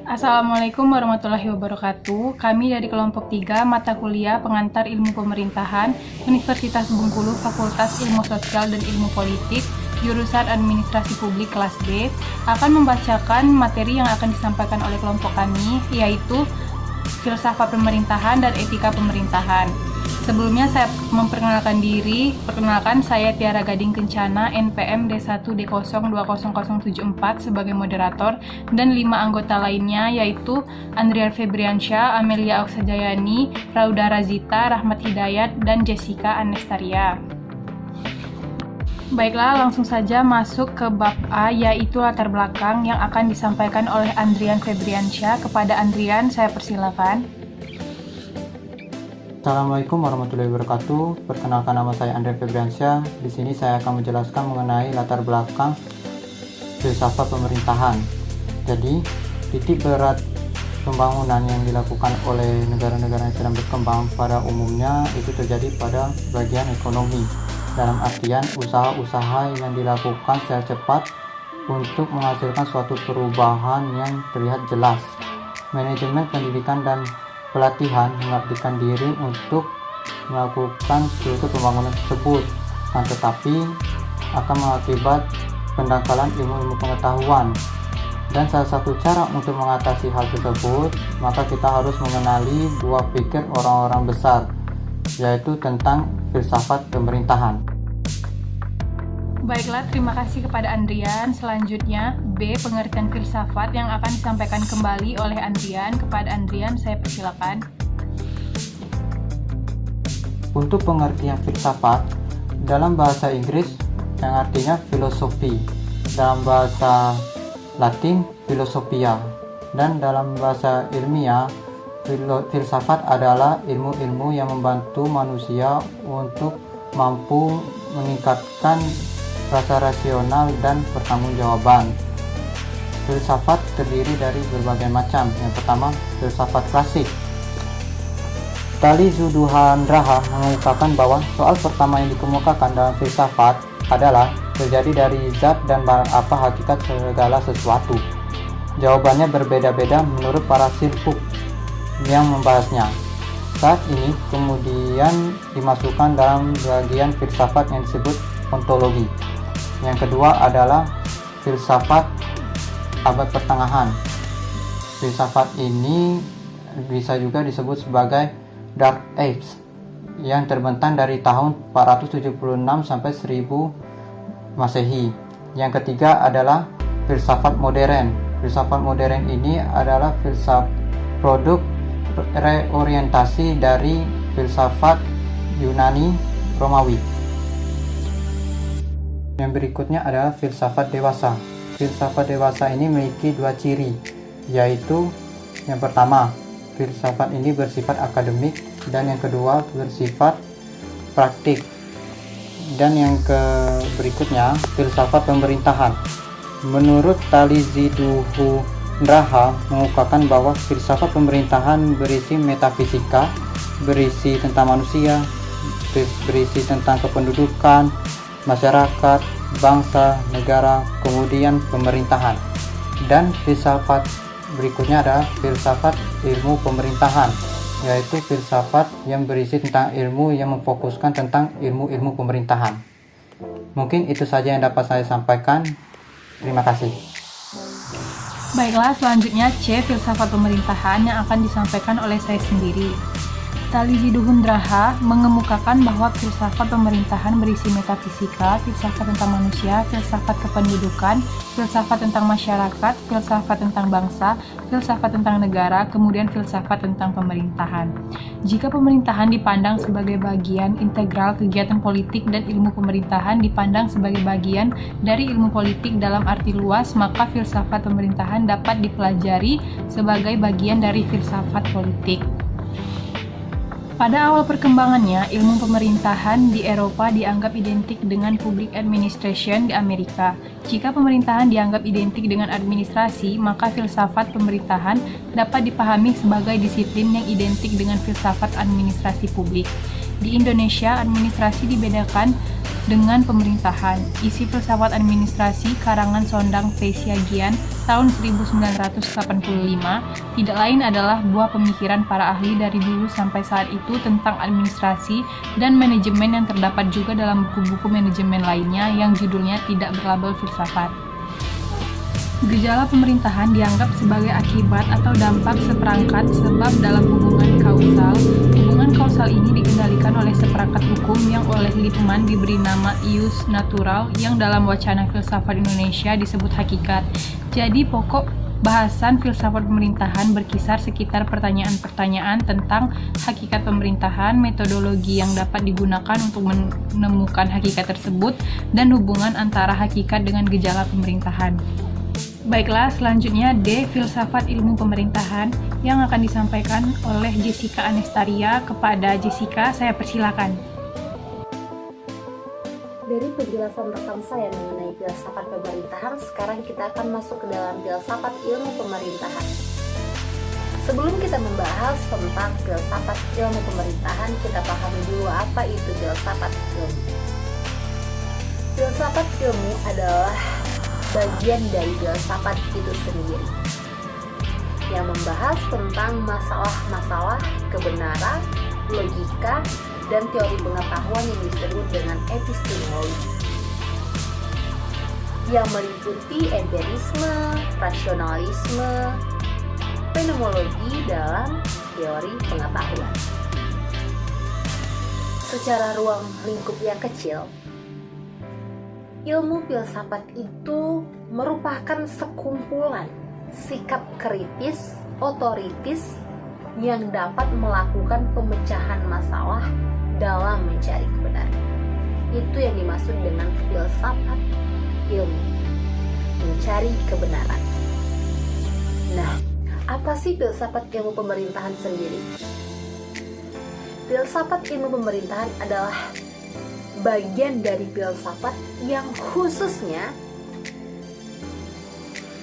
Assalamualaikum warahmatullahi wabarakatuh. Kami dari kelompok 3 mata kuliah pengantar ilmu pemerintahan Universitas Bengkulu Fakultas Ilmu Sosial dan Ilmu Politik jurusan Administrasi Publik kelas B akan membacakan materi yang akan disampaikan oleh kelompok kami, yaitu filsafat pemerintahan dan etika pemerintahan. Sebelumnya saya memperkenalkan diri. Perkenalkan, saya Tiara Gading Kencana, NPM D1D020074 sebagai moderator, dan 5 anggota lainnya yaitu Andrian Febriansyah, Amelia Auksajayani, Rauda Razita, Rahmat Hidayat, dan Jessica Anestaria. Baiklah, langsung saja masuk ke bab A, yaitu latar belakang yang akan disampaikan oleh Andrian Febriansyah. Kepada Andrian, saya persilakan. Assalamualaikum warahmatullahi wabarakatuh. Perkenalkan, nama saya Andrian Febriansyah. Di sini saya akan menjelaskan mengenai latar belakang filsafat pemerintahan. Jadi, titik berat pembangunan yang dilakukan oleh negara-negara yang sedang berkembang pada umumnya itu terjadi pada bagian ekonomi. Dalam artian usaha-usaha yang dilakukan secara cepat untuk menghasilkan suatu perubahan yang terlihat jelas. Manajemen pendidikan dan pelatihan mengabdikan diri untuk melakukan seluruh pembangunan tersebut, tetapi akan mengakibat pendangkalan ilmu-ilmu pengetahuan. Dan salah satu cara untuk mengatasi hal tersebut, maka kita harus mengenali buah pikir orang-orang besar, yaitu tentang filsafat pemerintahan. Baiklah, terima kasih kepada Andrian. Selanjutnya, B. Pengertian filsafat yang akan disampaikan kembali oleh Andrian. Kepada Andrian, saya persilakan. Untuk pengertian filsafat, dalam bahasa Inggris yang artinya filosofi, dalam bahasa Latin philosophia, dan dalam bahasa ilmiah filsafat adalah ilmu-ilmu yang membantu manusia untuk mampu meningkatkan rasa rasional dan pertanggungjawaban. Filsafat terdiri dari berbagai macam. Yang pertama, filsafat klasik. Tali Zuduhandraha mengungkapkan bahwa soal pertama yang dikemukakan dalam filsafat adalah terjadi dari zat dan apa hakikat segala sesuatu. Jawabannya berbeda-beda menurut para filsuf yang membahasnya. Saat ini kemudian dimasukkan dalam bagian filsafat yang disebut ontologi. Yang kedua adalah filsafat abad pertengahan. Filsafat ini bisa juga disebut sebagai Dark Age yang terbentang dari tahun 476 sampai 1000 Masehi. Yang ketiga adalah filsafat modern. Filsafat modern ini adalah produk reorientasi dari filsafat Yunani Romawi. Yang berikutnya adalah filsafat dewasa. Filsafat dewasa ini memiliki 2 ciri, yaitu yang pertama, filsafat ini bersifat akademik, dan yang kedua bersifat praktik. Dan yang berikutnya, filsafat pemerintahan. Menurut Tali Zuduhandraha mengungkapkan bahwa filsafat pemerintahan berisi metafisika, berisi tentang manusia, berisi tentang kependudukan, masyarakat, bangsa, negara, kemudian pemerintahan. Dan filsafat berikutnya adalah filsafat ilmu pemerintahan, yaitu filsafat yang berisi tentang ilmu yang memfokuskan tentang ilmu-ilmu pemerintahan. Mungkin itu saja yang dapat saya sampaikan. Terima kasih. Baiklah, selanjutnya C. Filsafat pemerintahan yang akan disampaikan oleh saya sendiri. Tali Zuduhandraha mengemukakan bahwa filsafat pemerintahan berisi metafisika, filsafat tentang manusia, filsafat kependudukan, filsafat tentang masyarakat, filsafat tentang bangsa, filsafat tentang negara, kemudian filsafat tentang pemerintahan. Jika pemerintahan dipandang sebagai bagian integral kegiatan politik dan ilmu pemerintahan dipandang sebagai bagian dari ilmu politik dalam arti luas, maka filsafat pemerintahan dapat dipelajari sebagai bagian dari filsafat politik. Pada awal perkembangannya, ilmu pemerintahan di Eropa dianggap identik dengan public administration di Amerika. Jika pemerintahan dianggap identik dengan administrasi, maka filsafat pemerintahan dapat dipahami sebagai disiplin yang identik dengan filsafat administrasi publik. Di Indonesia, administrasi dibedakan dengan pemerintahan. Isi filsafat administrasi karangan Sondang V. Siagian tahun 1985 tidak lain adalah buah pemikiran para ahli dari dulu sampai saat itu tentang administrasi dan manajemen yang terdapat juga dalam buku-buku manajemen lainnya yang judulnya tidak berlabel filsafat. Gejala pemerintahan dianggap sebagai akibat atau dampak seperangkat sebab dalam hubungan kausal. Hubungan kausal ini dikendalikan oleh seperangkat hukum yang oleh Lippmann diberi nama ius natural yang dalam wacana filsafat Indonesia disebut hakikat. Jadi pokok bahasan filsafat pemerintahan berkisar sekitar pertanyaan-pertanyaan tentang hakikat pemerintahan, metodologi yang dapat digunakan untuk menemukan hakikat tersebut, dan hubungan antara hakikat dengan gejala pemerintahan. Baiklah, selanjutnya D. Filsafat Ilmu Pemerintahan yang akan disampaikan oleh Jessica Anestaria. Kepada Jessica, saya persilakan. Dari penjelasan rekam saya mengenai filsafat pemerintahan, sekarang kita akan masuk ke dalam filsafat ilmu pemerintahan. Sebelum kita membahas tentang filsafat ilmu pemerintahan, kita pahami dulu apa itu filsafat ilmu. Filsafat ilmu adalah bagian dari filsafat itu sendiri yang membahas tentang masalah-masalah kebenaran, logika, dan teori pengetahuan yang disebut dengan epistemologi, yang meliputi empirisme, rasionalisme, fenomenologi dalam teori pengetahuan. Secara ruang lingkup yang kecil, ilmu filsafat itu merupakan sekumpulan sikap kritis, otoritis yang dapat melakukan pemecahan masalah dalam mencari kebenaran. Itu yang dimaksud dengan filsafat ilmu, mencari kebenaran. Nah, apa sih filsafat ilmu pemerintahan sendiri? Filsafat ilmu pemerintahan adalah bagian dari filsafat yang khususnya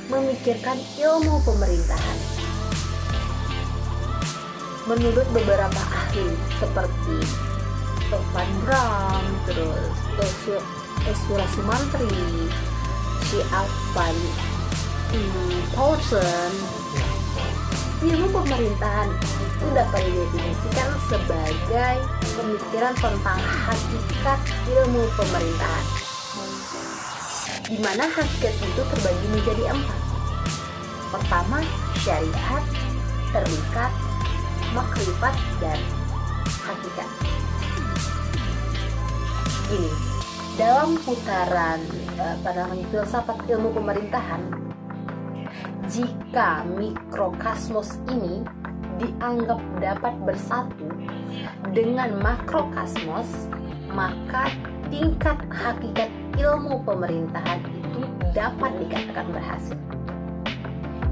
memikirkan ilmu pemerintahan. Menurut beberapa ahli seperti Van Braam, terus Esura Sumantri, Van Paulsen, ilmu pemerintahan itu dapat didefinisikan sebagai pemikiran tentang hakikat ilmu pemerintahan, di mana hakikat itu terbagi menjadi 4. Pertama, syariat, terlikat, makrifat, dan hakikat. Gini, dalam putaran filsafat ilmu pemerintahan, jika mikrokosmos ini dianggap dapat bersatu dengan makrokosmos, maka tingkat hakikat ilmu pemerintahan itu dapat dikatakan berhasil.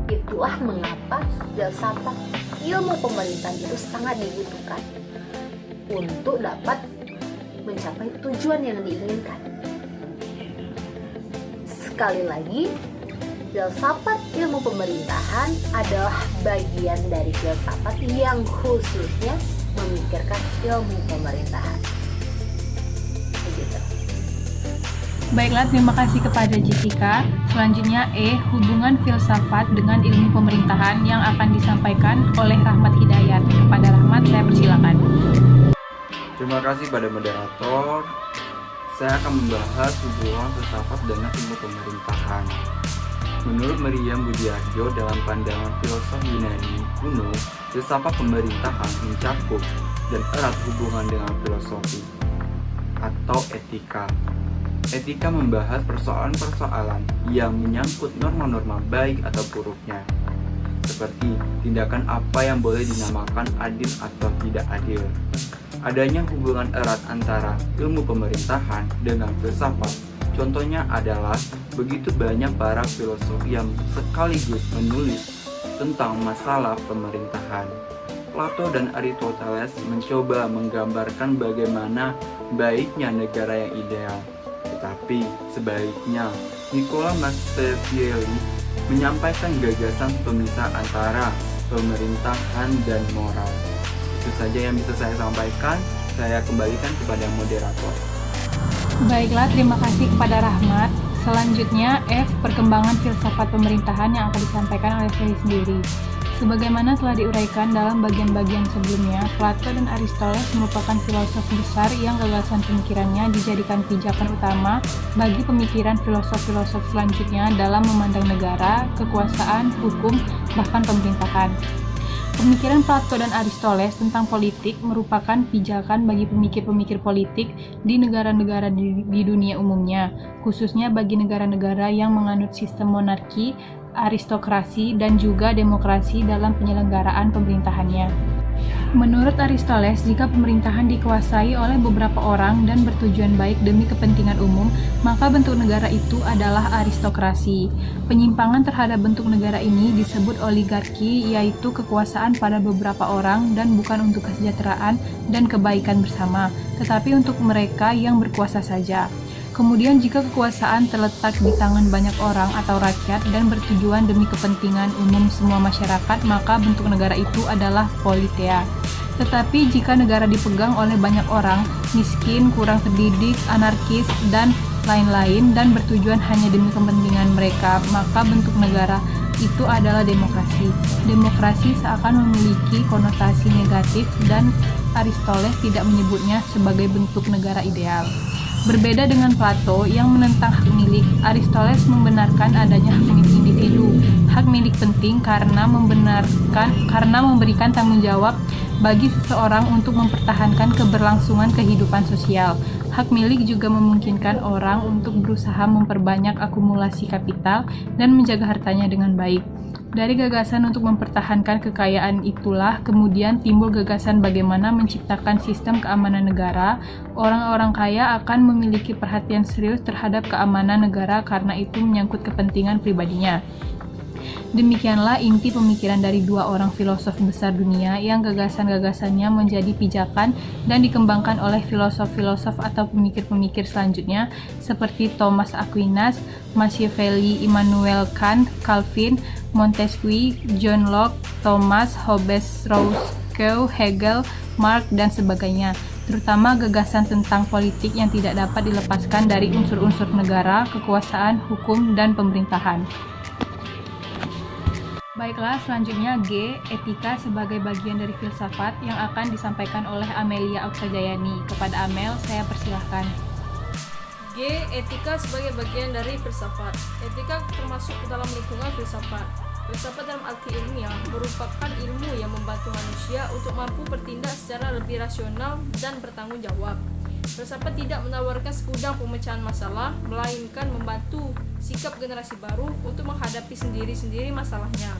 Itulah mengapa filsafat ilmu pemerintahan itu sangat dibutuhkan untuk dapat mencapai tujuan yang diinginkan. Sekali lagi, filsafat ilmu pemerintahan adalah bagian dari filsafat yang khususnya memikirkan ilmu pemerintahan. Begitu. Baiklah, terima kasih kepada Jessica. Selanjutnya E. Hubungan filsafat dengan ilmu pemerintahan yang akan disampaikan oleh Rahmat Hidayat. Kepada Rahmat, saya persilakan. Terima kasih pada moderator. Saya akan membahas hubungan filsafat dengan ilmu pemerintahan. Menurut Meriam Budiarjo, dalam pandangan filosof Yunani kuno, filsafat pemerintahan mencakup dan erat hubungan dengan filosofi atau etika. Etika membahas persoalan-persoalan yang menyangkut norma-norma baik atau buruknya, seperti tindakan apa yang boleh dinamakan adil atau tidak adil. Adanya hubungan erat antara ilmu pemerintahan dengan filsafat. Contohnya adalah begitu banyak para filosof yang sekaligus menulis tentang masalah pemerintahan. Plato dan Aristoteles mencoba menggambarkan bagaimana baiknya negara yang ideal. Tetapi sebaliknya, Nicola Machiavelli menyampaikan gagasan pemisah antara pemerintahan dan moral. Itu saja yang bisa saya sampaikan. Saya kembalikan kepada moderator. Baiklah, terima kasih kepada Rahmat. Selanjutnya, F. Perkembangan filsafat pemerintahan yang akan disampaikan oleh saya sendiri. Sebagaimana telah diuraikan dalam bagian-bagian sebelumnya, Plato dan Aristoteles merupakan filosof besar yang gagasan pemikirannya dijadikan pijakan utama bagi pemikiran filosof-filosof selanjutnya dalam memandang negara, kekuasaan, hukum, bahkan pemerintahan. Pemikiran Plato dan Aristoteles tentang politik merupakan pijakan bagi pemikir-pemikir politik di negara-negara di dunia umumnya, khususnya bagi negara-negara yang menganut sistem monarki, aristokrasi, dan juga demokrasi dalam penyelenggaraan pemerintahannya. Menurut Aristoteles, jika pemerintahan dikuasai oleh beberapa orang dan bertujuan baik demi kepentingan umum, maka bentuk negara itu adalah aristokrasi. Penyimpangan terhadap bentuk negara ini disebut oligarki, yaitu kekuasaan pada beberapa orang dan bukan untuk kesejahteraan dan kebaikan bersama, tetapi untuk mereka yang berkuasa saja. Kemudian jika kekuasaan terletak di tangan banyak orang atau rakyat dan bertujuan demi kepentingan umum semua masyarakat, maka bentuk negara itu adalah politeia. Tetapi jika negara dipegang oleh banyak orang, miskin, kurang terdidik, anarkis, dan lain-lain, dan bertujuan hanya demi kepentingan mereka, maka bentuk negara itu adalah demokrasi. Demokrasi seakan memiliki konotasi negatif dan Aristoteles tidak menyebutnya sebagai bentuk negara ideal. Berbeda dengan Plato yang menentang hak milik, Aristoteles membenarkan adanya hak milik individu. Hak milik penting karena memberikan tanggung jawab bagi seseorang untuk mempertahankan keberlangsungan kehidupan sosial. Hak milik juga memungkinkan orang untuk berusaha memperbanyak akumulasi kapital dan menjaga hartanya dengan baik. Dari gagasan untuk mempertahankan kekayaan itulah kemudian timbul gagasan bagaimana menciptakan sistem keamanan negara. Orang-orang kaya akan memiliki perhatian serius terhadap keamanan negara karena itu menyangkut kepentingan pribadinya. Demikianlah inti pemikiran dari dua orang filosof besar dunia yang gagasan-gagasannya menjadi pijakan dan dikembangkan oleh filosof-filosof atau pemikir-pemikir selanjutnya seperti Thomas Aquinas, Machiavelli, Immanuel Kant, Calvin, Montesquieu, John Locke, Thomas Hobbes, Rousseau, Hegel, Marx, dan sebagainya, terutama gagasan tentang politik yang tidak dapat dilepaskan dari unsur-unsur negara, kekuasaan, hukum, dan pemerintahan. Baiklah, selanjutnya G. Etika sebagai bagian dari filsafat yang akan disampaikan oleh Amelia Oksajayani. Kepada Amel, saya persilahkan. G. Etika sebagai bagian dari filsafat. Etika termasuk ke dalam lingkungan filsafat. Filsafat dalam arti ilmiah merupakan ilmu yang membantu manusia untuk mampu bertindak secara lebih rasional dan bertanggung jawab. Filsafat tidak menawarkan segudang pemecahan masalah, melainkan membantu sikap generasi baru untuk menghadapi sendiri-sendiri masalahnya.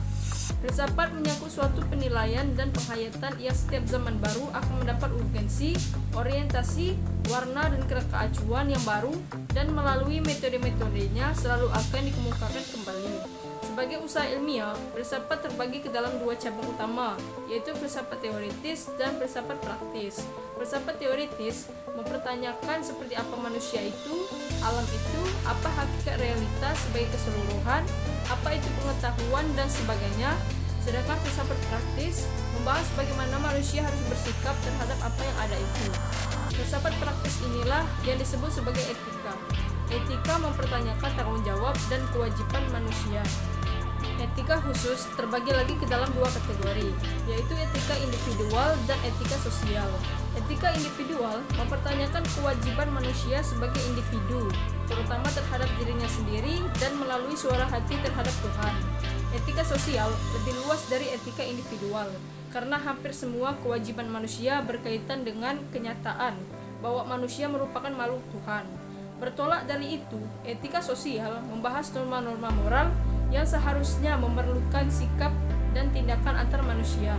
Filsafat menyangkut suatu penilaian dan penghayatan yang setiap zaman baru akan mendapat urgensi, orientasi, warna, dan keacuan yang baru, dan melalui metode-metodenya selalu akan dikemukakan kembali. Sebagai usaha ilmiah, filsafat terbagi ke dalam dua cabang utama, yaitu filsafat teoritis dan filsafat praktis. Filsafat teoritis mempertanyakan seperti apa manusia itu, alam itu, apa hakikat realitas sebagai keseluruhan, apa itu pengetahuan, dan sebagainya. Sedangkan filsafat praktis membahas bagaimana manusia harus bersikap terhadap apa yang ada itu. Filsafat praktis inilah yang disebut sebagai etika. Etika mempertanyakan tanggung jawab dan kewajiban manusia. Etika khusus terbagi lagi ke dalam dua kategori, yaitu etika individual dan etika sosial. Etika individual mempertanyakan kewajiban manusia sebagai individu, terutama terhadap dirinya sendiri dan melalui suara hati terhadap Tuhan. Etika sosial lebih luas dari etika individual, karena hampir semua kewajiban manusia berkaitan dengan kenyataan bahwa manusia merupakan makhluk Tuhan. Bertolak dari itu, etika sosial membahas norma-norma moral yang seharusnya memerlukan sikap dan tindakan antar manusia.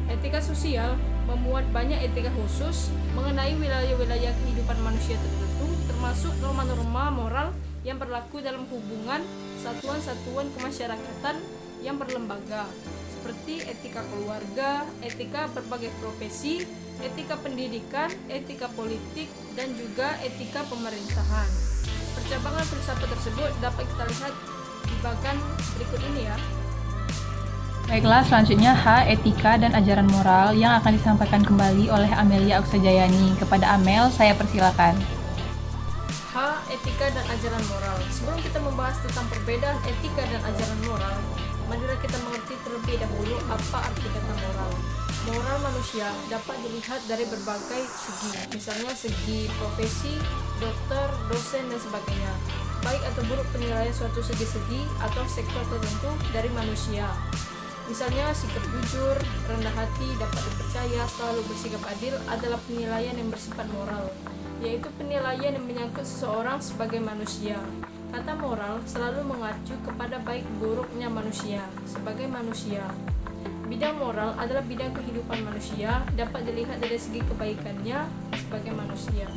Etika sosial memuat banyak etika khusus mengenai wilayah-wilayah kehidupan manusia tertentu, termasuk norma-norma moral yang berlaku dalam hubungan satuan-satuan kemasyarakatan yang berlembaga, seperti etika keluarga, etika berbagai profesi, etika pendidikan, etika politik, dan juga etika pemerintahan. Percabangan filsafat tersebut dapat kita lihat di bagian berikut ini ya. Baiklah, selanjutnya H. Etika dan ajaran moral yang akan disampaikan kembali oleh Amelia Oksajayani. Kepada Amel, saya persilakan. etika dan ajaran moral. Sebelum kita membahas tentang perbedaan etika dan ajaran moral, marilah kita mengerti terlebih dahulu apa arti kata moral. Moral manusia dapat dilihat dari berbagai segi, misalnya segi profesi, dokter, dosen, dan sebagainya. Baik atau buruk penilaian suatu segi-segi atau sektor tertentu dari manusia. Misalnya sikap jujur, rendah hati, dapat dipercaya, selalu bersikap adil adalah penilaian yang bersifat moral, yaitu penilaian yang menyangkut seseorang sebagai manusia. Kata moral selalu mengacu kepada baik buruknya manusia sebagai manusia. Bidang moral adalah bidang kehidupan manusia, dapat dilihat dari segi kebaikannya sebagai manusia.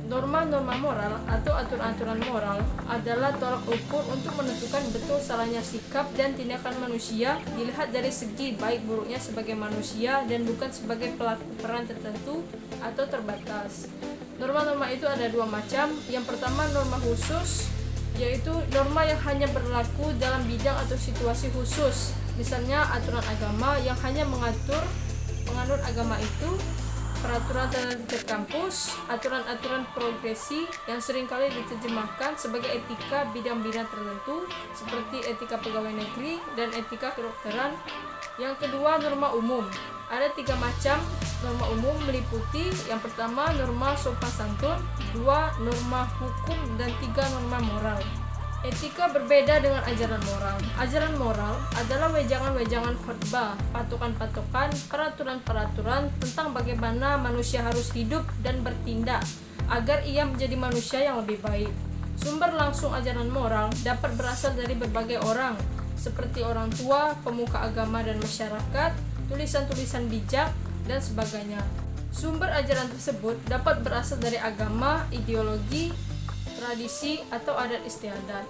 Norma-norma moral atau aturan-aturan moral adalah tolak ukur untuk menentukan betul salahnya sikap dan tindakan manusia dilihat dari segi baik buruknya sebagai manusia dan bukan sebagai pelaku peran tertentu atau terbatas. Norma-norma itu ada dua macam. Yang pertama, norma khusus, yaitu norma yang hanya berlaku dalam bidang atau situasi khusus. Misalnya aturan agama yang hanya mengatur penganut agama itu, peraturan tertentu kampus, aturan-aturan progresi yang seringkali diterjemahkan sebagai etika bidang-bidang tertentu seperti etika pegawai negeri dan etika kedokteran. Yang kedua, norma umum. Ada 3 macam norma umum, meliputi yang pertama norma sopan santun, 2 norma hukum, dan 3 norma moral. Etika berbeda dengan ajaran moral. Ajaran moral adalah wejangan-wejangan khotbah, patokan-patokan, peraturan-peraturan tentang bagaimana manusia harus hidup dan bertindak agar ia menjadi manusia yang lebih baik. Sumber langsung ajaran moral dapat berasal dari berbagai orang, seperti orang tua, pemuka agama dan masyarakat, tulisan-tulisan bijak, dan sebagainya. Sumber ajaran tersebut dapat berasal dari agama, ideologi, tradisi, atau adat istiadat.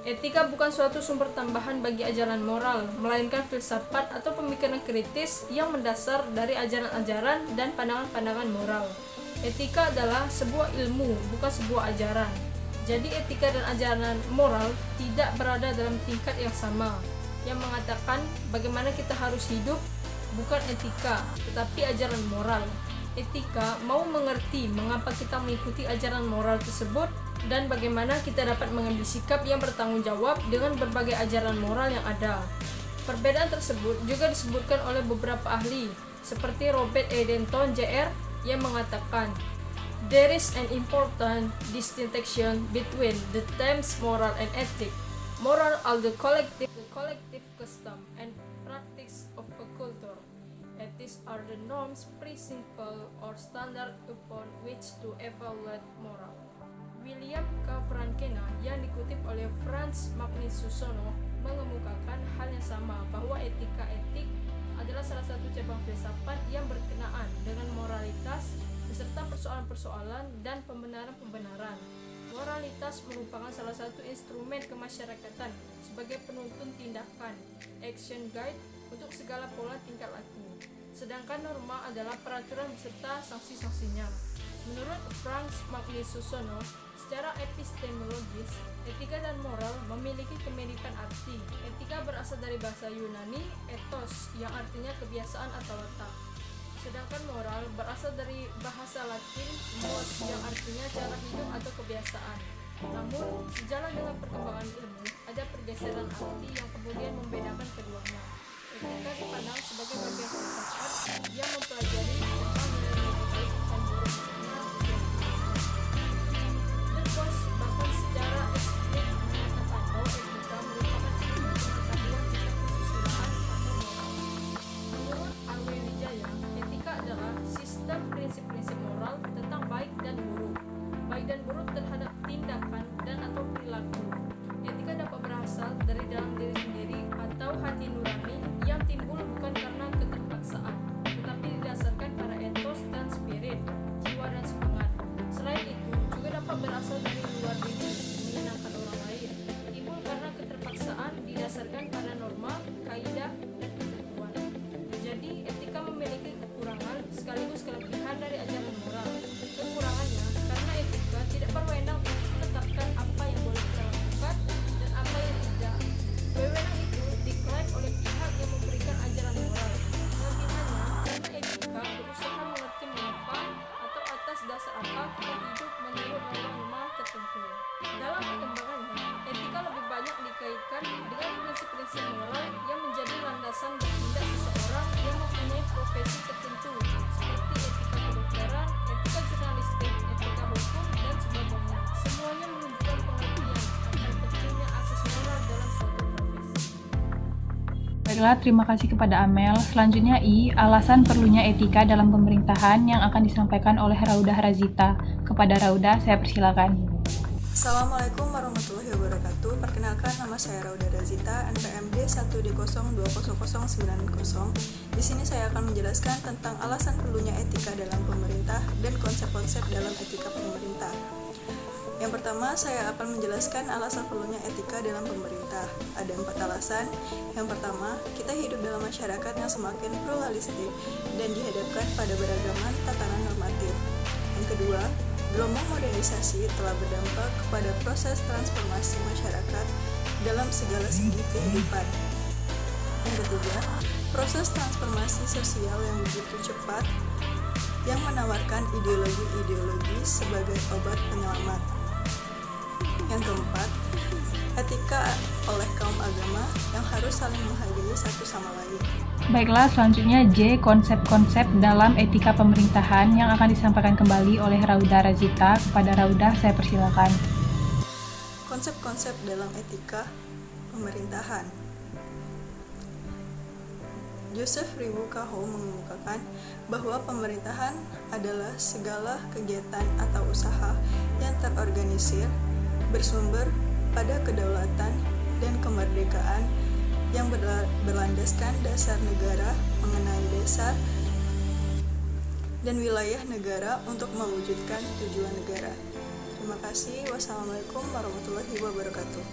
Etika bukan suatu sumber tambahan bagi ajaran moral, melainkan filsafat atau pemikiran kritis yang mendasar dari ajaran-ajaran dan pandangan-pandangan moral. Etika adalah sebuah ilmu, bukan sebuah ajaran. Jadi etika dan ajaran moral tidak berada dalam tingkat yang sama. Yang mengatakan bagaimana kita harus hidup bukan etika, tetapi ajaran moral. Etika mau mengerti mengapa kita mengikuti ajaran moral tersebut dan bagaimana kita dapat mengambil sikap yang bertanggung jawab dengan berbagai ajaran moral yang ada. Perbedaan tersebut juga disebutkan oleh beberapa ahli, seperti Robert E. Denton, Jr., yang mengatakan, "There is an important distinction between the terms moral and ethic. Moral are the collective custom and practice of a culture. Ethics are the norms, principles, or standard upon which to evaluate moral." William K. Frankena yang dikutip oleh Franz Magnus Susono mengemukakan hal yang sama, bahwa etika-etik adalah salah satu cabang filsafat yang berkenaan dengan moralitas beserta persoalan-persoalan dan pembenaran-pembenaran. Moralitas merupakan salah satu instrumen kemasyarakatan sebagai penuntun tindakan, action guide untuk segala pola tingkah laku. Sedangkan norma adalah peraturan beserta sanksi-sanksinya. Menurut Franz Magnus Susono, secara epistemologis, etika dan moral memiliki kemiripan arti. Etika berasal dari bahasa Yunani, ethos, yang artinya kebiasaan atau watak. Sedangkan moral berasal dari bahasa Latin, mos, yang artinya cara hidup atau kebiasaan. Namun, sejalan dengan perkembangan ilmu, ada pergeseran arti yang kemudian membedakan keduanya. Etika dipandang sebagai bagian filsafat yang mempelajari tentang nilai-nilai baik dan buruknya Deleuze bahkan secara eksplisit menyatakan bahwa etika merupakan ilmu pengetahuan tentang kesusilaan atau moral. Menurut A.W. Wijaya, etika adalah sistem prinsip-prinsip moral tentang baik dan buruk terhadap tindakan dan atau perilaku. Etika dapat berasal dari dalam diri sendiri atau hati nurani yang timbul bukan karena keterpaksaan, tetapi didasarkan pada etos dan spirit, jiwa dan semangat. Selain itu, juga dapat berasal dari luar diri, menyenangkan orang lain, timbul karena keterpaksaan didasarkan pada norma, kaidah, dan ketentuan. Jadi, etika memiliki kekurangan sekaligus kelebihan dari ajaran moral. Kekurangannya karena etika tidak berwenang untuk menetapkan apa yang boleh kita lakukan dan apa yang tidak. dikaitkan dengan prinsip-prinsip moral yang menjadi landasan bertindak seseorang yang mempunyai profesi tertentu, seperti etika kedokteran, etika jurnalistik, etika hukum, dan sebagainya. Semuanya menunjukkan pengertian akan pentingnya asas moral dalam suatu profesi. Baiklah, terima kasih kepada Amel. Selanjutnya I, alasan perlunya etika dalam pemerintahan yang akan disampaikan oleh Raudah Razita. Kepada Raudah, saya persilakan. Assalamualaikum warahmatullahi wabarakatuh. Perkenalkan, nama saya Raudah Razita, NPMD 1D020090. Di sini saya akan menjelaskan tentang alasan perlunya etika dalam pemerintah dan konsep-konsep dalam etika pemerintah. Yang pertama, saya akan menjelaskan alasan perlunya etika dalam pemerintah. Ada 4 alasan. Yang pertama, kita hidup dalam masyarakat yang semakin pluralistik dan dihadapkan pada beragaman tatanan normatif. Yang kedua, gelombang modernisasi telah berdampak kepada proses transformasi masyarakat dalam segala segi kehidupan. Yang ketiga, proses transformasi sosial yang begitu cepat yang menawarkan ideologi-ideologi sebagai obat penyelamat. Yang keempat, etika oleh kaum agama yang harus saling menghargai satu sama lain. Baiklah, selanjutnya J, konsep-konsep dalam etika pemerintahan yang akan disampaikan kembali oleh Raudah Razita. Kepada Raudah, saya persilakan. Konsep-konsep dalam etika pemerintahan. Joseph Ribukaho mengemukakan bahwa pemerintahan adalah segala kegiatan atau usaha yang terorganisir, bersumber pada kedaulatan dan kemerdekaan yang berlandaskan dasar negara mengenai dasar dan wilayah negara untuk mewujudkan tujuan negara. Terima kasih. Wassalamualaikum warahmatullahi wabarakatuh.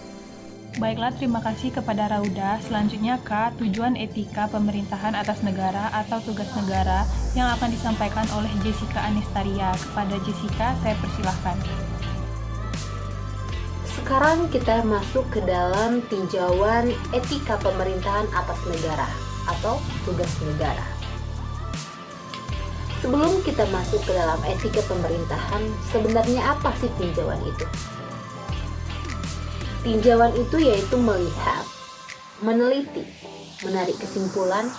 Baiklah, terima kasih kepada Raudah. Selanjutnya K, tujuan etika pemerintahan atas negara atau tugas negara yang akan disampaikan oleh Jessica Anistaria. Kepada Jessica, saya persilahkan. Sekarang kita masuk ke dalam tinjauan etika pemerintahan atas negara atau tugas negara. Sebelum kita masuk ke dalam etika pemerintahan, sebenarnya apa sih tinjauan itu? Tinjauan itu yaitu melihat, meneliti, menarik kesimpulan,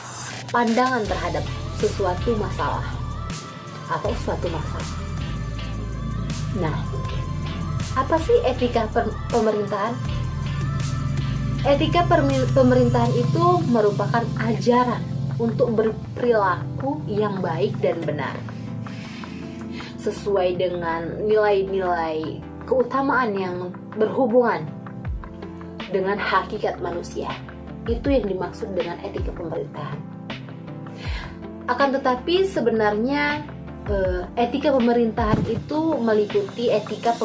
pandangan terhadap sesuatu masalah atau suatu masalah. Nah, apa sih etika pemerintahan? Etika pemerintahan itu merupakan ajaran untuk berperilaku yang baik dan benar, sesuai dengan nilai-nilai keutamaan yang berhubungan dengan hakikat manusia. Itu yang dimaksud dengan etika pemerintahan. Akan tetapi sebenarnya etika pemerintahan itu meliputi etika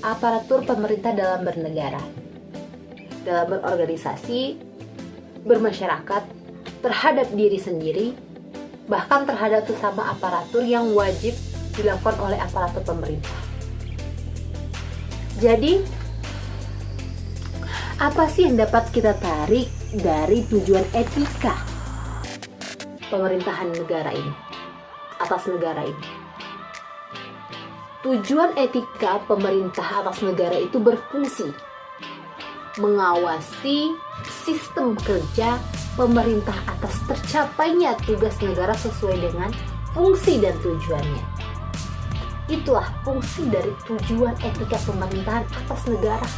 aparatur pemerintah dalam bernegara, dalam berorganisasi, bermasyarakat, terhadap diri sendiri, bahkan terhadap sesama aparatur yang wajib dilakukan oleh aparatur pemerintah. Jadi, apa sih yang dapat kita tarik dari tujuan etika pemerintahan negara ini, atas negara ini? Tujuan etika pemerintah atas negara itu berfungsi mengawasi sistem kerja pemerintah atas tercapainya tugas negara sesuai dengan fungsi dan tujuannya. Itulah fungsi dari tujuan etika pemerintahan atas negara.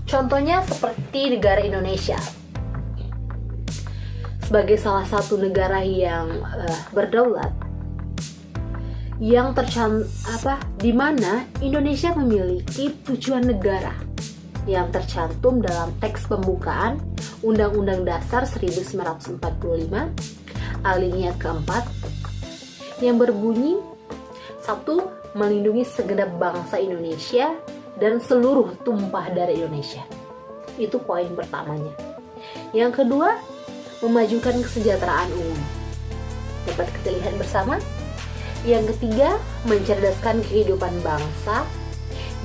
Contohnya seperti negara Indonesia. Sebagai salah satu negara yang berdaulat, yang di mana Indonesia memiliki tujuan negara yang tercantum dalam teks pembukaan Undang-Undang Dasar 1945 alinea keempat yang berbunyi 1. Melindungi segenap bangsa Indonesia dan seluruh tumpah darah Indonesia. Itu poin pertamanya. Yang kedua, memajukan kesejahteraan umum. Dapat kita lihat bersama. Yang ketiga, mencerdaskan kehidupan bangsa.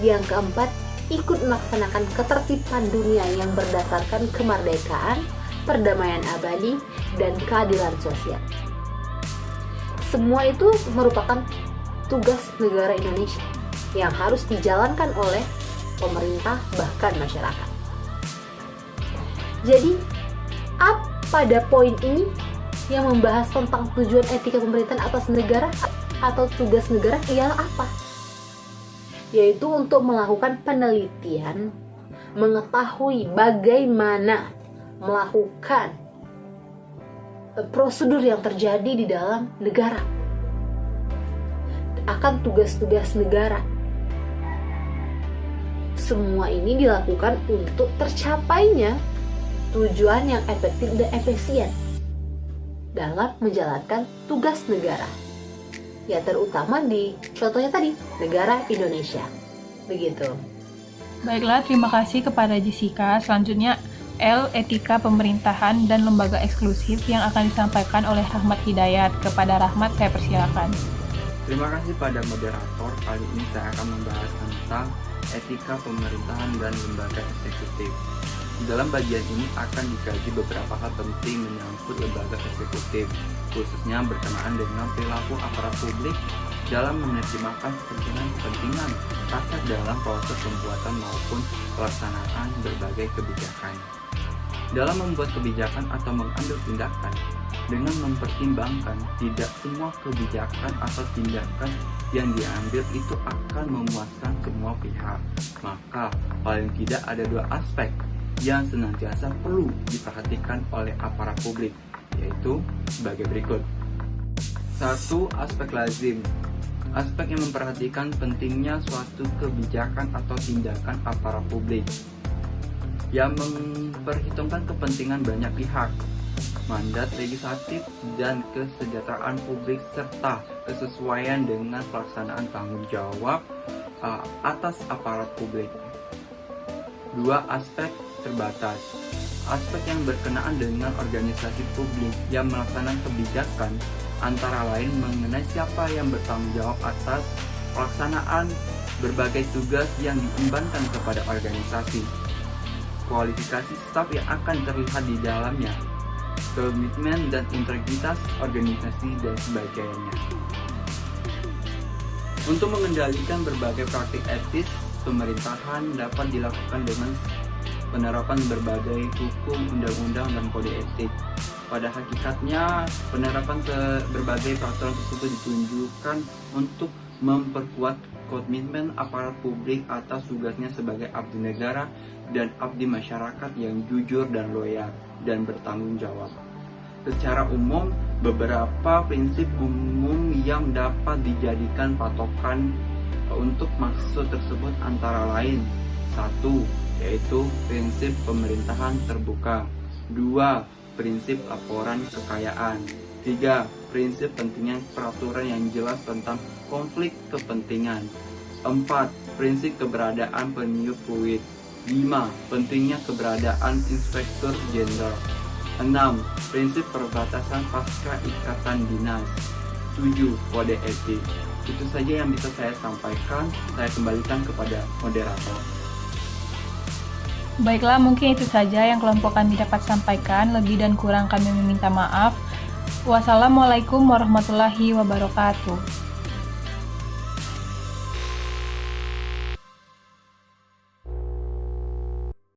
Yang keempat, ikut melaksanakan ketertiban dunia yang berdasarkan kemerdekaan, perdamaian abadi, dan keadilan sosial. Semua itu merupakan tugas negara Indonesia yang harus dijalankan oleh pemerintah, bahkan masyarakat. Jadi, pada poin ini yang membahas tentang tujuan etika pemerintahan atas negara atau tugas negara ialah apa? Yaitu untuk melakukan penelitian, mengetahui bagaimana melakukan prosedur yang terjadi di dalam negara, akan tugas-tugas negara. Semua ini dilakukan untuk tercapainya tujuan yang efektif dan efisien dalam menjalankan tugas negara. Ya, terutama di contohnya tadi, negara Indonesia. Begitu. Baiklah, terima kasih kepada Jessica. Selanjutnya, L. Etika Pemerintahan dan Lembaga Eksklusif yang akan disampaikan oleh Rahmat Hidayat. Kepada Rahmat, saya persilakan. Terima kasih pada moderator. Kali ini saya akan membahas tentang etika pemerintahan dan lembaga eksekutif. Dalam bagian ini akan dikaji beberapa hal penting menyangkut lembaga eksekutif, khususnya berkenaan dengan perilaku aparat publik dalam menerjemahkan kepentingan rakyat dalam proses pembuatan maupun pelaksanaan berbagai kebijakan. Dalam membuat kebijakan atau mengambil tindakan, dengan mempertimbangkan tidak semua kebijakan atau tindakan yang diambil itu akan memuaskan semua pihak, maka paling tidak ada dua aspek yang senantiasa perlu diperhatikan oleh aparat publik, yaitu sebagai berikut. 1. Aspek lazim. Aspek yang memperhatikan pentingnya suatu kebijakan atau tindakan aparat publik yang memperhitungkan kepentingan banyak pihak, mandat legislatif dan kesejahteraan publik serta kesesuaian dengan pelaksanaan tanggung jawab atas aparat publik. 2. Aspek terbatas. Aspek yang berkenaan dengan organisasi publik yang melaksanakan kebijakan, antara lain mengenai siapa yang bertanggung jawab atas pelaksanaan berbagai tugas yang diembankan kepada organisasi, kualifikasi staf yang akan terlihat di dalamnya, komitmen dan integritas organisasi dan sebagainya. Untuk mengendalikan berbagai praktik etis pemerintahan dapat dilakukan dengan penerapan berbagai hukum, undang-undang, dan kode etik. Pada hakikatnya, penerapan berbagai peraturan tersebut ditunjukkan untuk memperkuat komitmen aparat publik atas tugasnya sebagai abdi negara dan abdi masyarakat yang jujur dan loyal dan bertanggung jawab. Secara umum, beberapa prinsip umum yang dapat dijadikan patokan untuk maksud tersebut antara lain: 1. Yaitu prinsip pemerintahan terbuka. 2. Prinsip laporan kekayaan. 3. Prinsip pentingnya peraturan yang jelas tentang konflik kepentingan. 4. Prinsip keberadaan peniup fluid. 5. Pentingnya keberadaan inspektur jenderal. 6. Prinsip perbatasan pasca ikatan dinas. 7. Kode etik. Itu saja yang bisa saya sampaikan. Saya kembalikan kepada moderator. Baiklah, mungkin itu saja yang kelompok kami dapat sampaikan. Lebih dan kurang kami meminta maaf. Wassalamualaikum warahmatullahi wabarakatuh.